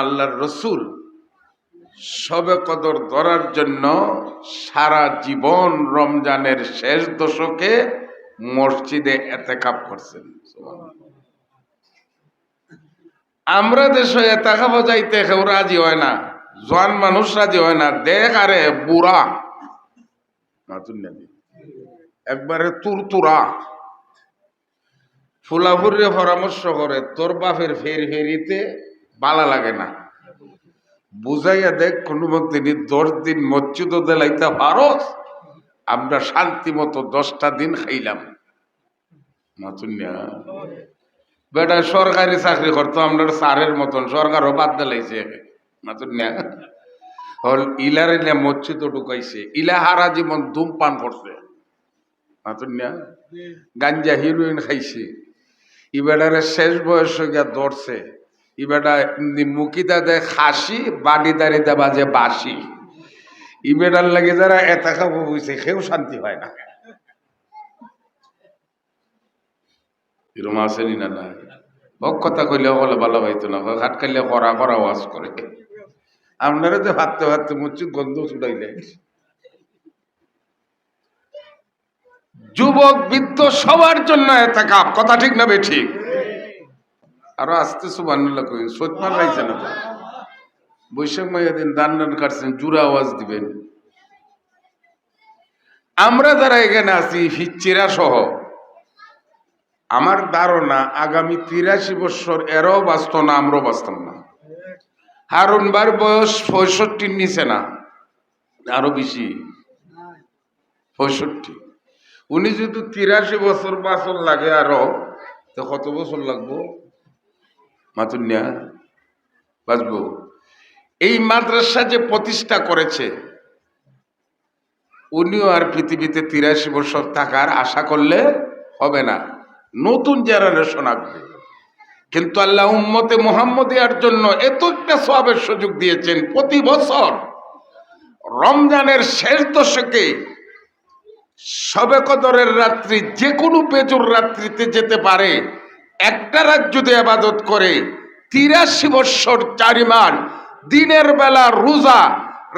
আল্লাহর রসুল শবে কদর ধরার জন্য সারা জীবন রমজানের শেষ দশকে মসজিদে এতেকাফ করছেন। আমরা দেশে এতেকাফ যাইতে কেউ রাজি হয় না, জোয়ান মানুষ রাজি হয় না। দেখ আরে বুড়া একবারে তুরতুরা ফুলাফুরিয়ে পরামর্শ করে, তোর বাপের ফেরিতে বালা লাগে না, বুঝাইয়া দেখ কোনো তিনি 10 দিন মসজিদ দেলাইতে পারো, আমরা শান্তি মতো 10টা দিন খাইলাম। বেটা সরকারি চাকরি করতো, আমরা সারের মতন সরকারও বাদ দিলাইছে হল ইলার ইলা মসজিদ ঢুকাইছে, ইলা হারা জীবন ধূমপান করছে, গাঞ্জা হিরোইন খাইছে, ইবেটারে শেষ বয়স গিয়া ধরছে, ইবেটা মুখিদা দেয় খাসি, বাড়ি দাঁড়িয়ে বাজে বাসি। ইবেটার লাগে যারা এতা খাবো বুঝছে কেউ শান্তি হয় না। এরকম আসেনি না না হক কথা কইলে বলে ভালো হইতো না, হাট খাইলে করা করা ওয়াজ করে। আপনারা যে ভাবতে ভাবতে মসজিদ গন্ধ ছুটাইলে, যুবক বৃদ্ধ সবার জন্য এতেকাফ, কথা ঠিক না বে ঠিক? আরো আসতে সুবহানাল্লাহ কই, সত্যমান রাইছে না তো বৈশাখ মাইয়া দিন দান দান কাটছেন, জুড়ে আওয়াজ দিবেন। আমরা যারা এখানে আছি ফিচ্চিরা সহ, আমার ধারণা আগামী 83 বছর এরাও বাঁচত না, আমরাও বাঁচতাম না। হারুন বার বয়স 65 নিচে না, আরো বেশি 65। উনি যদি 83 বছর বাঁচন লাগে আরো, তো কত বছর লাগবো মাতুনিয়া বাঁচবো? এই মাদ্রাসা যে প্রতিষ্ঠা করেছে, উনিও আর পৃথিবীতে 83 বছর থাকার আশা করলে হবে না, নতুন জেনারেশন আসবে। কিন্তু আল্লাহ উম্মতে মুহাম্মদিয়ার জন্য এত একটা সওয়াবের সুযোগ দিয়েছেন। প্রতি বছর রমজানের শেষ দশকে শবে কদরের রাত্রি, যে কোনো বেজুর রাত্রিতে যেতে পারে, একটা রাত যদি ইবাদত করে 83 বছর 4 মাস দিনের বেলা রোজা,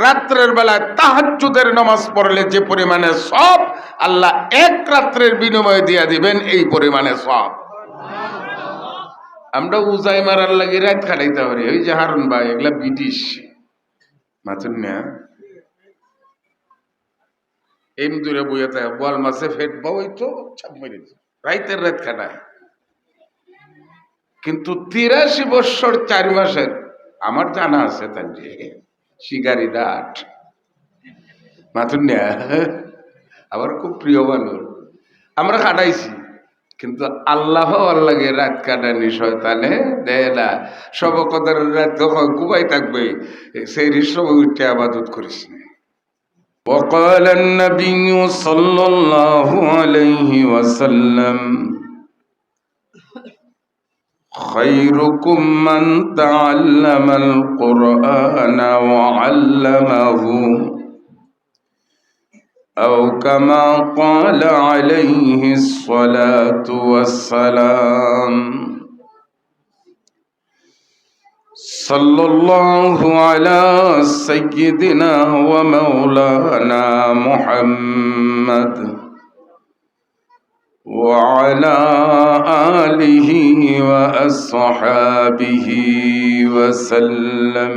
রাত্রের বেলায় তাহাজ্জুদের নামাজ পড়লে যে পরিমাণে সওয়াব, আল্লাহ এক রাত্রের বিনিময়ে দিয়ে দিবেন এই পরিমাণে সওয়াব। আমরা উজাই মারার লাগে রাত কাটাইতে পারি, ওই যে হারুন ভাই এগুলা ব্রিটিশ মাথুন না, এম দূরে বইয়া থাকে, বোয়াল মাছে ফেট বাই তো ছাপ মেরে রাইতের রাত কাটায়। কিন্তু 83 বছর 4 মাসের আমার জানা আছে, তাই শিকারি দাট মাথুন না, আবার খুব প্রিয় মানুষ, আমরা কাটাইছি। কিন্তু আল্লাহ আল্লাহকে রাত কাটানি শয়তানে দেয় না। সব কদর রাত কখন কুবাই থাকবে, সেই সময় উঠে ইবাদত করিস না। وقال النبي صلى الله عليه وسلم خيركم من تعلم القرآن وعلمه أو كما قال عليه الصلاة والسلام صلى الله على سيدنا ومولانا محمد وعلى آله وأصحابه وسلم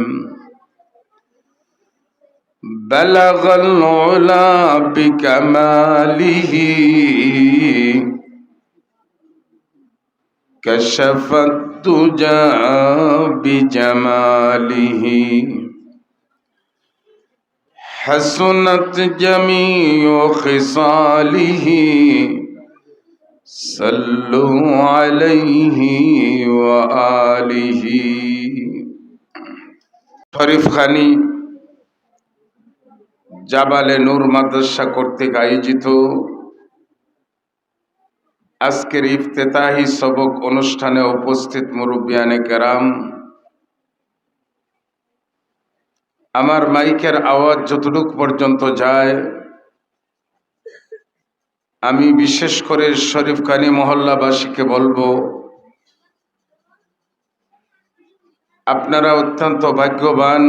بلغ العلا بكماله كشف الدجى بجماله حسنت جميع خصاله صلوا عليه وآله। শরীফ খানি জাবালে নূর মাদ্রাসা কর্তৃক আয়োজিত আজকের ইফতেতাহি সবক অনুষ্ঠানে উপস্থিত মুরব্বিয়ানে কেরাম, আমার মাইকের আওয়াজ যতটুকু পর্যন্ত যায়, আমি বিশেষ করে শরীফখানি মহল্লাবাসীকে বলবো, আপনারা অত্যন্ত ভাগ্যবান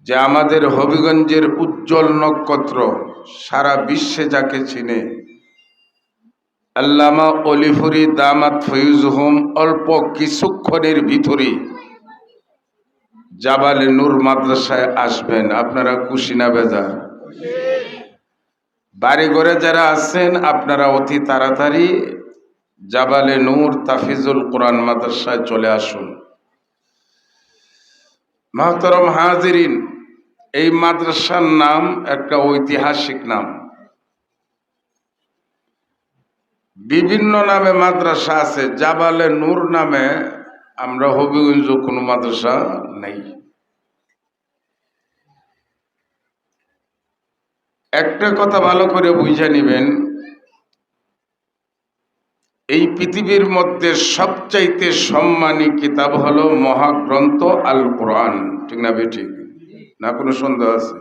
যে আমাদের হবিগঞ্জের উজ্জ্বল নক্ষত্র, সারা বিশ্বে যাকে চিনে, আল্লামা অলিফুরি দামাত ফয়ুজহুম অল্প কিছুক্ষণের ভিতরে জাবালে নূর মাদ্রাসায় আসবেন। আপনারা খুশি না বেজার? বাড়ি ঘরে যারা আছেন আপনারা অতি তাড়াতাড়ি জাবালে নূর তাফিজুল কোরআন মাদ্রাসায় চলে আসুন। মুহতারাম হাজিরিন, এই মাদ্রাসার নাম একটা ঐতিহাসিক নাম। বিভিন্ন নামে মাদ্রাসা আছে, জাবালে নূর নামে আমরা হবিগঞ্জ কোনো মাদ্রাসা নেই। একটা কথা ভালো করে বুঝে নিবেন, এই পৃথিবীর মধ্যে সবচাইতে সম্মানী কিতাব হলো মহাগ্রন্থ আল কোরআন। ঠিক না বেঠিক? না কোনো সন্দেহ আছে?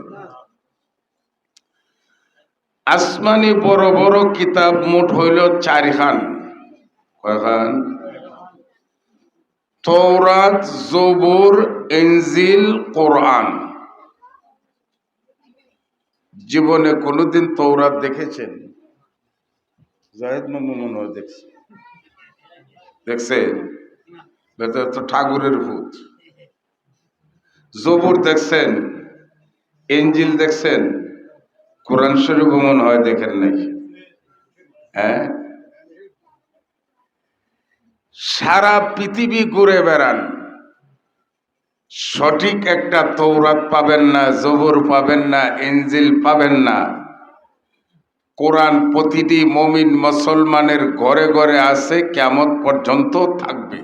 আসমানি বড় বড় কিতাব মোট হইল 4 খান। কয়খান? তৌরাত, জবুর, ইনজিল, কোরআন। জীবনে কোনোদিন তৌরাত দেখেছেন? জাহেদ মামু মনে হয় দেখছে। দেখছেন? ভেতরে তো ঠাকুরের ভূত। জবুর দেখছেন? ইনজিল দেখছেন? কোরআন শরীফ মনে হয় দেখেন নাই। হ্যাঁ, সারা পৃথিবী ঘুরে বেড়ান, সঠিক একটা তৌরাত পাবেন না, জবুর পাবেন না, ইনজিল পাবেন না। কোরআন প্রতিটি মুমিন মুসলমানের ঘরে ঘরে আছে, কিয়ামত পর্যন্ত থাকবে।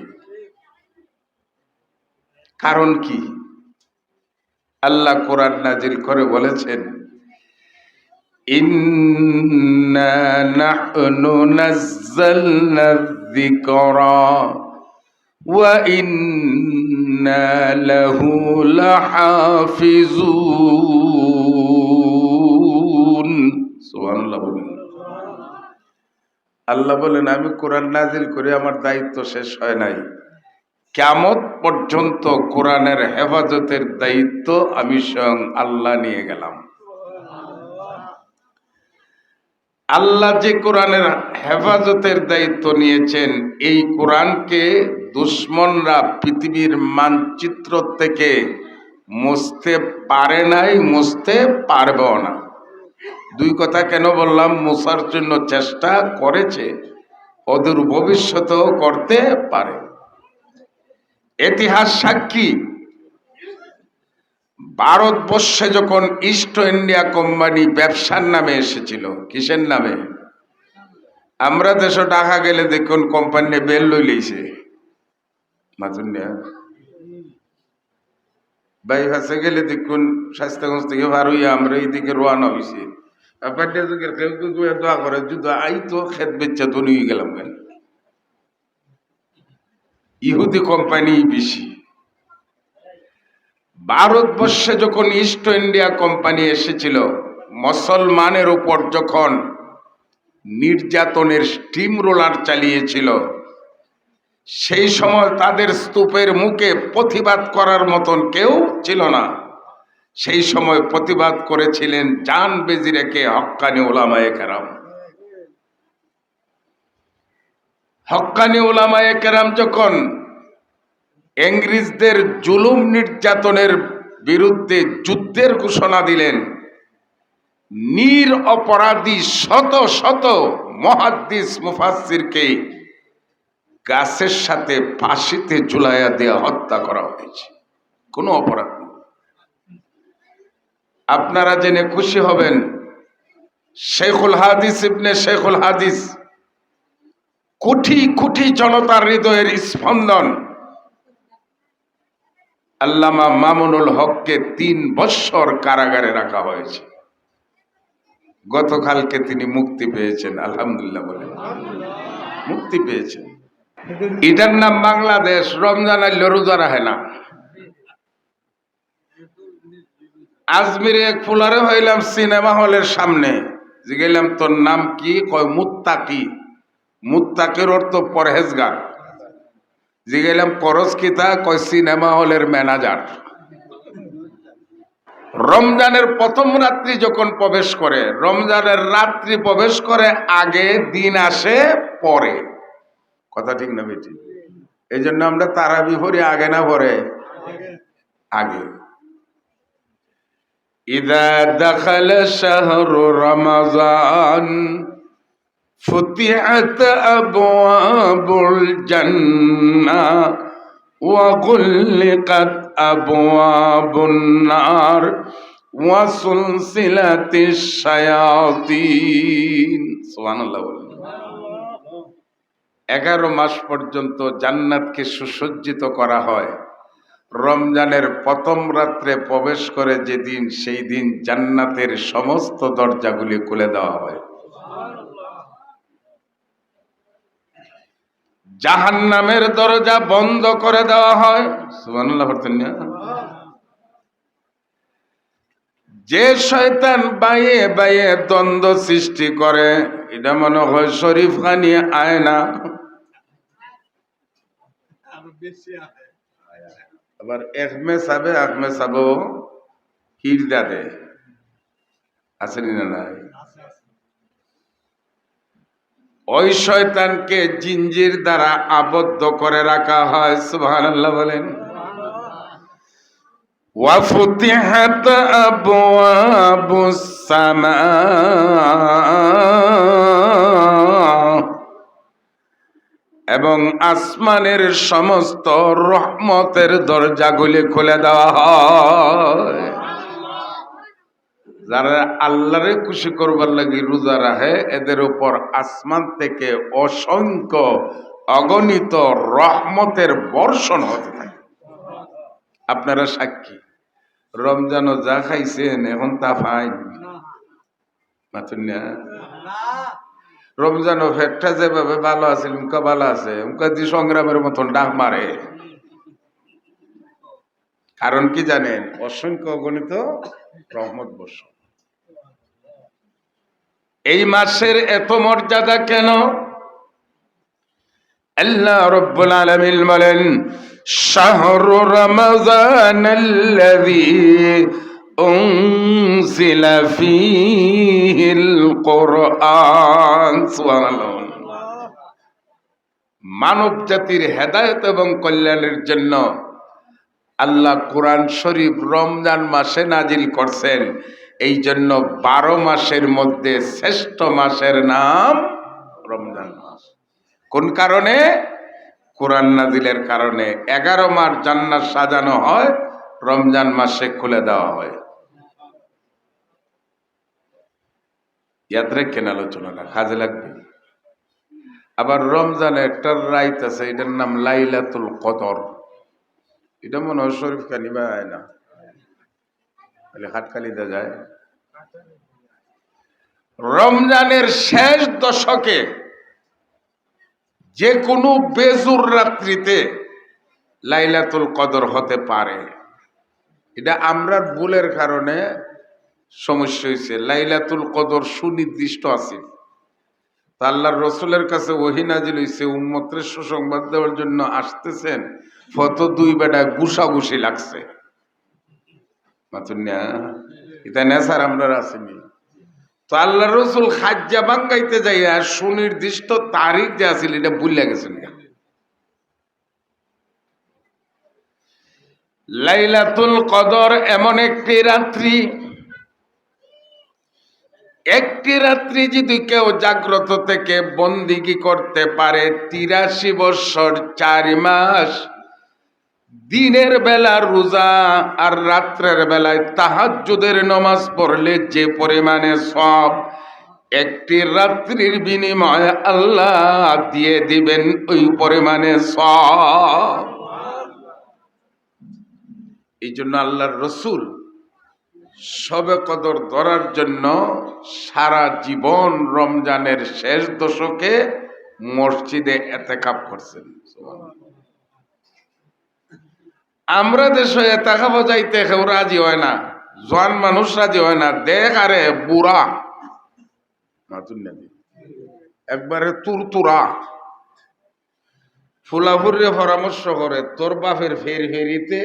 কারণ কি? আল্লাহ কোরআন নাজিল করে বলেছেন, ইন্না নাহনু নাযালনা যিকরা ওয়া ইন্না লাহু লাহাফিজুন। সুবহানাল্লাহ বলেন। আল্লাহ বলেন, আমি কোরআন নাজিল করে আমার দায়িত্ব শেষ হয় নাই। কিয়ামত পর্যন্ত কোরআনের হেফাজতের দায়িত্ব আমি স্বয়ং আল্লাহ নিয়ে গেলাম। আল্লাহ যে কোরআনের হেফাজতের দায়িত্ব নিয়েছেন, এই কোরআনকে দুশমনরা পৃথিবীর মানচিত্র থেকে মুছতে পারে নাই, মুছতে পারবেও না। দুই কথা কেন বললাম? মুছার জন্য চেষ্টা করেছে, অদূর ভবিষ্যতেও করতে পারে। ইতিহাস সাক্ষী, ভারতবর্ষে যখন ইস্ট ইন্ডিয়া কোম্পানি ব্যবসার নামে এসেছিল, কিসের নামে? আমরা দেশে ঢাকা গেলে দেখুন কোম্পানি বেল লই লইছে বাইপাসে গেলে দেখুন স্বাস্থ্যগঞ্জ থেকে ভার হইয়া আমরা এইদিকে রোয়ানা হয়েছি। দোয়া করে যুদ্ধ আই তো খেত বেচা তো নিয়ে গেলাম কেন? ইহুদি কোম্পানি বেশি। ভারতবর্ষে যখন ইস্ট ইন্ডিয়া কোম্পানি এসেছিল, মুসলমানের উপর যখন নির্যাতনের স্টিম রোলার চালিয়েছিল, সেই সময় তাদের স্তূপের মুখে প্রতিবাদ করার মতন কেউ ছিল না। সেই সময় প্রতিবাদ করেছিলেন জান বেজি রেখে হক্কানি উলামায়ে কেরাম। হক্কানি উলামায়ে কেরাম যখন ইংরেজদের জুলুম নির্যাতনের বিরুদ্ধে যুদ্ধের ঘোষণা দিলেন, নির অপরাধী শত শত মুহাদ্দিস মুফাসসিরকে গাছের সাথে ফাঁসিতে ঝুলাইয়া দিয়ে হত্যা করা হয়েছে। কোনো অপরাধ নেই। আপনারা জেনে খুশি হবেন, শেখুল হাদিস ইবনে শেখুল হাদিস, কোটি কোটি জনতার হৃদয়ের স্পন্দন, আল্লামা মামুনুল হককে 3 বৎসর কারাগারে রাখা হয়েছে। গতকালকে তিনি মুক্তি পেয়েছেন, আলহামদুলিল্লাহ বলেন, মুক্তি পেয়েছেন। এটার নাম বাংলাদেশ। রমজান আইলে রোজা রাখে না। আজমিরে এক ফুলারে হইলাম সিনেমা হলের সামনে, জিজ্ঞাসলাম তোর নাম কি? কয় মুত্তাকি। মুত্তাকির অর্থ পরহেজগার। জিগেলাম করস কিতা, কয় সিনেমা হলের ম্যানেজার। রমজানের প্রথম রাত্রি যখন প্রবেশ করে, রমজানের রাত্রি প্রবেশ করে আগে, দিন আসে পরে। কথা ঠিক না বেটি? এই জন্য আমরা তারাবি পড়ি আগে না পরে? আগে। ইদা দাখাল শাহরু রমাজান ফুতিহাত আবওয়াবুল জান্নাহ ওয়া গুল্লিকাত আবওয়াবুন নার ওয়া সুলসিলাতিশ শায়াতিন। সুবহানাল্লাহ। 11 মাস পর্যন্ত জান্নাতকে সুসজ্জিত করা হয়। রমজানের প্রথম রাত্রে প্রবেশ করে যেদিন, সেই দিন জান্নাতের সমস্ত দরজাগুলি খুলে দেওয়া হয়। জাহান্নামের দরজা বন্ধ করে দেওয়া হয়। সুবহানাল্লাহ বলতেন না? যে শয়তান বাইয়ে বাইয়ে দ্বন্দ্ব সৃষ্টি করে, এটা মনে হয় শরীফ খানি আয়না, আবার একমে সাবে আকমে সাবো হিরদা দে, আসেনি না? নাই। ওই শয়তানকে জিঞ্জির দ্বারা আবদ্ধ করে রাখা হয়। সুবহানাল্লাহ বলেন। ওয়াফুতিহাত আবওয়াবুস সামা, এবং আসমানের সমস্ত রহমতের দরজাগুলি খুলে দেওয়া হয়। যারা আল্লাহরে খুশি করবার লাগি রোজা রাখে, এদের উপর আসমান থেকে অসংখ্য অগণিত রহমতের বর্ষণ হতে থাকে। আপনারা সাক্ষী, রমজানও যা খাইছেন এখন তা ফাইন মাতুন না। রমজানও ফেটটা যেভাবে ভালো আছে, উনকা ভালো আছে, উনকা দি সংগ্রামের মতন ডাক মারে। কারণ কি জানেন? অসংখ্য অগণিত রহমত বর্ষণ। এই মাসের এত মর্যাদা কেন? আল্লাহ রাব্বুল আলামিন বলেন, শাহরু রমাযানাল্লাযী উনজিলা ফীহিল কুরআন। সুবহানাল্লাহ। মানব জাতির হেদায়েত এবং কল্যাণের জন্য আল্লাহ কোরআন শরীফ রমজান মাসে নাজিল করছেন। এই জন্য 12 মাসের মধ্যে শ্রেষ্ঠ মাসের নাম রমজান মাস। কোন কারণে? কোরআন নাজিলের কারণে। 11 মাস জান্নাত সাজানো হয়, রমজান মাসে খুলে দেওয়া হয়। ইয়াদ রেখেন আলোচনাটা, কাজে লাগবে। আবার রমজানে একটা রাত আছে, এটার নাম লাইলাতুল কদর। এটা মনে হয় শরীফ খানি বা না, হাটখালিতে যায়। রমজানের শেষ দশকে যে কোনো বেজুর রাত্রিতে লাইলাতুল কদর হতে পারে। এটা আমরা ভুলের কারণে সমস্যা হয়েছে। লাইলাতুল কদর সুনির্দিষ্ট আছে। আল্লাহর রসুলের কাছে ওহী নাজিল হইছে, উম্মতের সুসংবাদ দেওয়ার জন্য আসতেছেন, ফত 2 বেটা গুসাগুসি লাগছে। এটা নেশার আমরা আসেনি তো। আল্লাহ রসুল খাজ্জা বাঙ্গাইতে যাই আর সুনির্দিষ্ট তারিখ যে আছিল এটা ভুলে গেছেন। লাইলাতুল কদর এমন একটি রাত্রি, একটি রাত্রি যদি কেউ জাগ্রত থেকে বন্দিগি করতে পারে 83 বৎসর 4 মাস, দিনের বেলা রোজা আর রাত্রের বেলায় তাহাজ্জুদের নামাজ পড়লে যে পরিমাণে সওয়াব, একটি রাত্রির বিনিময়ে আল্লাহ দিয়ে দিবেন ওই পরিমাণে সওয়াব। এই জন্য আল্লাহর রসুল শবে কদর ধরার জন্য সারা জীবন রমজানের শেষ দশকে মসজিদে এতেকাফ করছেন। আমরা দেশে এতেকাফ যাইতে কেউ রাজি হয় না, জোয়ান মানুষ রাজি হয় না। দেখ আরে বুড়া একবারে তুরতুরা ফুলাফুরিয়ে পরামর্শ করে তোর বাপের ফেরিতে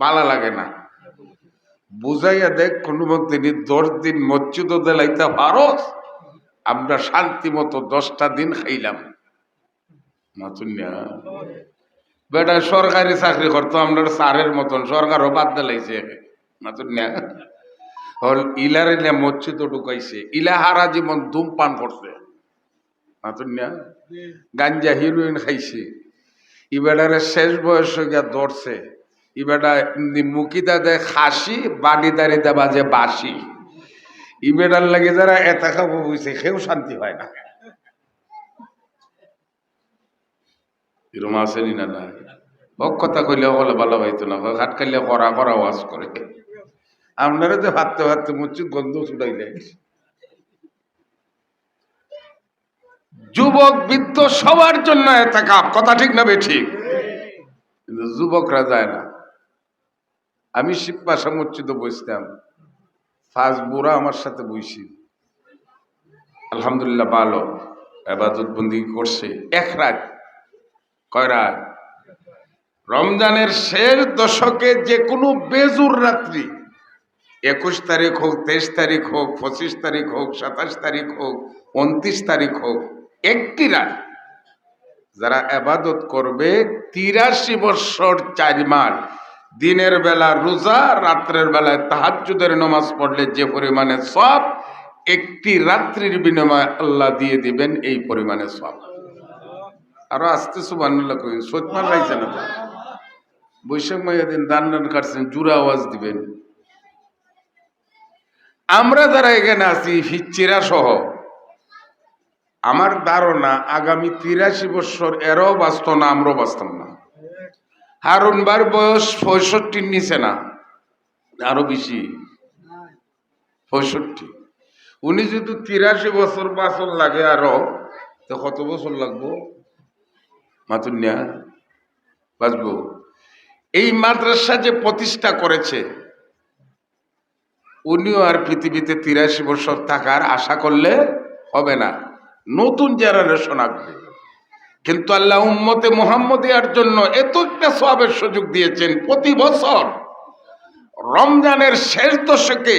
বালা লাগে না, বুঝাইয়া দেখ কোনো তিনি 10 দিন মসজিদ দেলাইতে পারস, আমরা শান্তি মতো 10টা দিন খাইলাম। মাতুনিয়া বেটা সরকারি চাকরি করতো, আমরা স্যারের মতন সরকারও বাদ দিলাইছে। মাতুনিয়া হল ইলার ইলা মসজিদ ঢুকাইছে, ইলা হারা জীবন ধূমপান করছে। মাতুনিয়া গাঞ্জা হিরোইন খাইছে, ইবেটারে শেষ বয়স গিয়া ধরছে, ইবেটা মুখিদা দেয় খাসি, বাড়ি দাঁড়িয়ে বাজে বাসি। ইবেটার লাগে যারা এতা খাবো বুঝছে, কেউ শান্তি হয় না। এরম আসেনি না না হক কথা কইলে বলে ভালো হইতো না, হাট খাইলে করা করা ওয়াজ করে। আপনারা যে ভাবতে ভাবতে মসজিদ গন্ধ ছুটাইলে, যুবক বৃদ্ধ সবার জন্য এতেকাফ, কথা ঠিক না বেঠিক? কিন্তু যুবকরা যায় না। আমি শিবপাশা মসজিদে বসতাম, 5 বুড়া আমার সাথে বইছি, আলহামদুলিল্লাহ ভালো ইবাদত বন্দি করছে। 1 রাত, কয় রাত? রমজানের শেষ দশকে যে কোনো বেজুর রাত্রি, 21 তারিখ হোক, 23 তারিখ হোক, 25 তারিখ হোক, 27 তারিখ হোক, 29 তারিখ হোক, একটি রাত যারা ইবাদত করবে 83 বছর 4 মাস দিনের বেলা রোজা, রাত্রের বেলায় তাহাজ্জুদের নামাজ পড়লে যে পরিমাণে সওয়াব, একটি রাত্রির বিনিময়ে আল্লাহ দিয়ে দিবেন এই পরিমাণে সওয়াব। আরো আস্তে সুবহানাল্লাহ কইন, সত্যি পাইছে না তো? বৈশাখ মাইয়া দিন দান দান কাটছেন, জুরা আওয়াজ দিবেন। আমরা যারা এখানে আছি ফিচ্চিরা সহ, আমার ধারণা আগামী 83 বছর এরাও বাঁচত না, আমরাও বাঁচতাম না। হারুন বার বয়স 65 নিচে না, আরো বেশি, 65। উনি যদি 83 বছর বাঁচন লাগে আরো, তো কত বছর লাগবো? মাতুনিয়া বাঁচবো। এই মাদ্রাসা যে প্রতিষ্ঠা করেছে, উনিও আর পৃথিবীতে 83 বছর থাকার আশা করলে হবে না, নতুন জেনারেশন আসবে। কিন্তু আল্লাহ উম্মতে মুহাম্মদিয়ার জন্য এত একটা সওয়াবের সুযোগ দিয়েছেন। প্রতি বছর রমজানের শেষ দশকে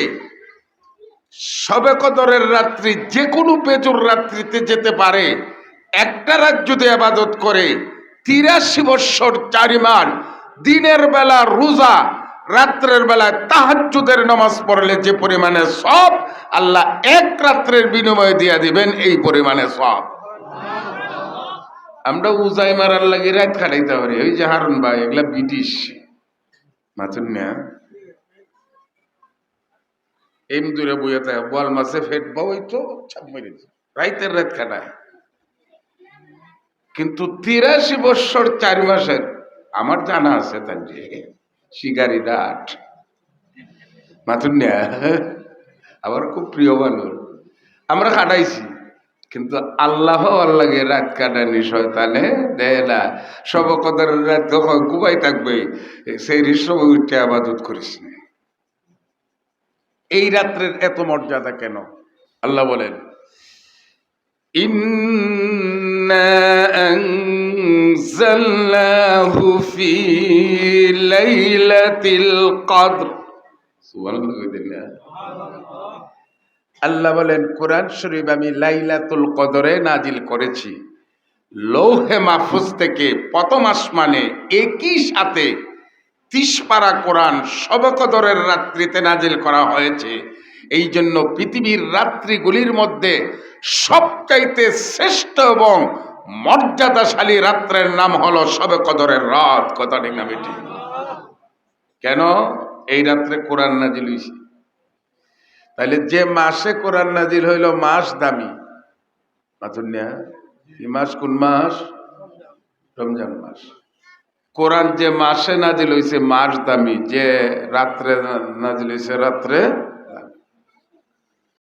শবে কদরের রাত্রি, যে কোনো বেজুর রাত্রিতে যেতে পারে। একটা রাত যদি ইবাদত করে 83 বছর 4 মাস দিনের বেলা রোজা, রাত্রের বেলায় তাহাজ্জুদের নামাজ পড়লে যে পরিমাণে সওয়াব, আল্লাহ 1 রাত্রের বিনিময়ে দিয়ে দিবেন এই পরিমাণে সওয়াব। আমরা উজাই মারার লাগে রাত কাটাইতে পারি, ওই যে হারুন ভাই এগুলা ব্রিটিশ মাথুন না, এম দূরে বইয়া থাকে, বল মাছে ফেট বাই তো ছাপ মেরে রাইতের রাত কাটায়। কিন্তু 83 বছর 4 মাসের আমার জানা আছে, তার যে শিকারি রাত মাথুন না, আমার খুব প্রিয় মানুষ, আমরা কাটাইছি। কিন্তু আল্লাহ আল্লাহকে রাত কাটানি শয়তানে দেয় না। সব কদর রাত যখন ঘুমাই থাকবে, সেই সময় উঠে ইবাদত করিস না। এই রাত্রের এত মর্যাদা কেন? আল্লাহ বলেন, ইন্না আনজালনাহু ফি লাইলাতিল কদর। সুবহানাল্লাহ। আল্লাহ বলেন, কোরআন শরীফ আমি লাইলাতুল কদরে নাজিল করেছি। লৌহে মাহফুজ থেকে প্রথম আসমানে একই সাথে 30 পারা কোরআন শবে কদরের রাত্রিতে নাজিল করা হয়েছে। এই জন্য পৃথিবীর রাত্রিগুলির মধ্যে সবচাইতে শ্রেষ্ঠ এবং মর্যাদাশালী রাত্রের নাম হলো শবে কদরের রাত। কথা ঠিক না বেটি? কেন এই রাত্রে কোরআন নাজিল হয়েছে? তাহলে যে মাসে কোরআন নাজিল হইল মাস দামি। এই মাস কোন মাস? রমজান মাস। কোরআন যে মাসে নাজিল হয়েছে মাস দামি, যে রাত্রে নাজিল হয়েছে রাত্রে